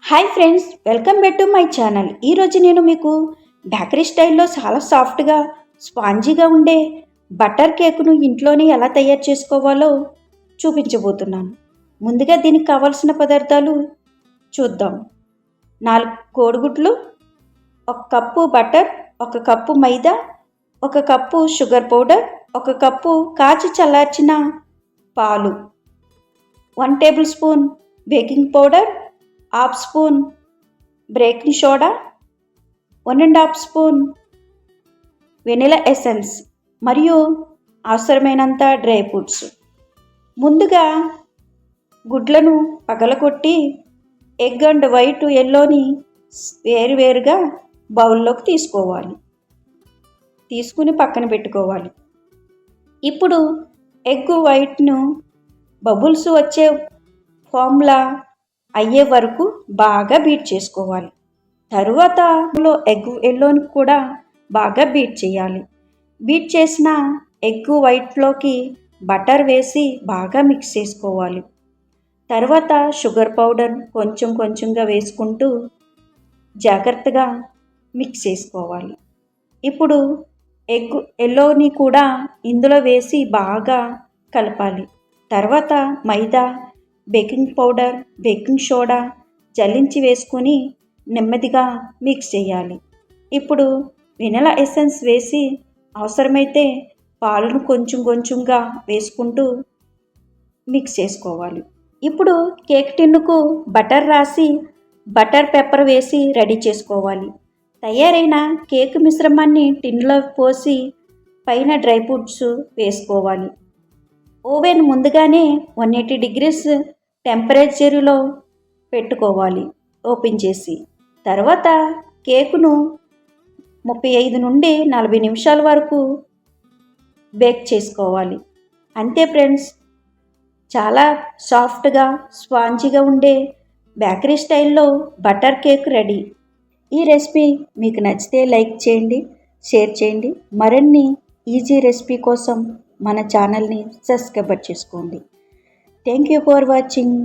Hi friends, welcome back to my channel. ఈరోజు నేను మీకు బేకరీ స్టైల్లో చాలా సాఫ్ట్గా స్పాంజీగా ఉండే బటర్ కేకును ఇంట్లోనే ఎలా తయారు చేసుకోవాలో చూపించబోతున్నాను. ముందుగా దీనికి కావాల్సిన పదార్థాలు చూద్దాం. 4 కోడిగుడ్లు, 1 కప్పు బటర్, 1 కప్పు మైదా, 1 కప్పు షుగర్ పౌడర్, 1 కప్పు కాచి చల్లార్చిన పాలు, 1 table spoon baking powder, half spoon baking soda, 1½ spoon vanilla essence మరియు అవసరమైనంత డ్రై ఫ్రూట్స్. ముందుగా గుడ్లను పగలగొట్టి ఎగ్ అండ్ వైట్ ఎల్లోని వేరువేరుగా బౌల్లోకి తీసుకుని పక్కన పెట్టుకోవాలి. ఇప్పుడు ఎగ్ వైట్ను బబుల్స్ వచ్చే ఫామ్లా అయ్యే వరకు బాగా బీట్ చేసుకోవాలి. తరువాత ఎగ్ ఎల్లోని కూడా బాగా బీట్ చేయాలి. బీట్ చేసిన ఎగ్ వైట్లోకి బటర్ వేసి బాగా మిక్స్ చేసుకోవాలి. తర్వాత షుగర్ పౌడర్ కొంచెం కొంచెంగా వేసుకుంటూ జాగ్రత్తగా మిక్స్ చేసుకోవాలి. ఇప్పుడు ఎగ్ ఎల్లోని కూడా ఇందులో వేసి బాగా కలపాలి. తర్వాత మైదా, బేకింగ్ పౌడర్, బేకింగ్ సోడా జల్లించి వేసుకొని నెమ్మదిగా మిక్స్ చేయాలి. ఇప్పుడు వెనిలా ఎసెన్స్ వేసి అవసరమైతే పాలను కొంచెం కొంచెంగా వేసుకుంటూ మిక్స్ చేసుకోవాలి. ఇప్పుడు కేక్ టిన్నుకు బటర్ రాసి బటర్ పెప్పర్ వేసి రెడీ చేసుకోవాలి. తయారైన కేక్ మిశ్రమాన్ని టిన్లో పోసి పైన డ్రై ఫ్రూట్స్ వేసుకోవాలి. ఓవెన్ ముందుగానే 180 డిగ్రీస్ టెంపరేచర్లో పెట్టుకోవాలి ఓపెన్ చేసి. తర్వాత కేకును 35 నుండి 40 నిమిషాల వరకు బేక్ చేసుకోవాలి. అంతే ఫ్రెండ్స్, చాలా సాఫ్ట్గా స్పాంజీగా ఉండే బేకరీ స్టైల్లో బటర్ కేక్ రెడీ. ఈ రెసిపీ మీకు నచ్చితే లైక్ చేయండి, షేర్ చేయండి. మరిన్ని ఈజీ రెసిపీ కోసం మన ఛానల్ని సబ్స్క్రైబ్ చేసుకోండి. Thank you for watching.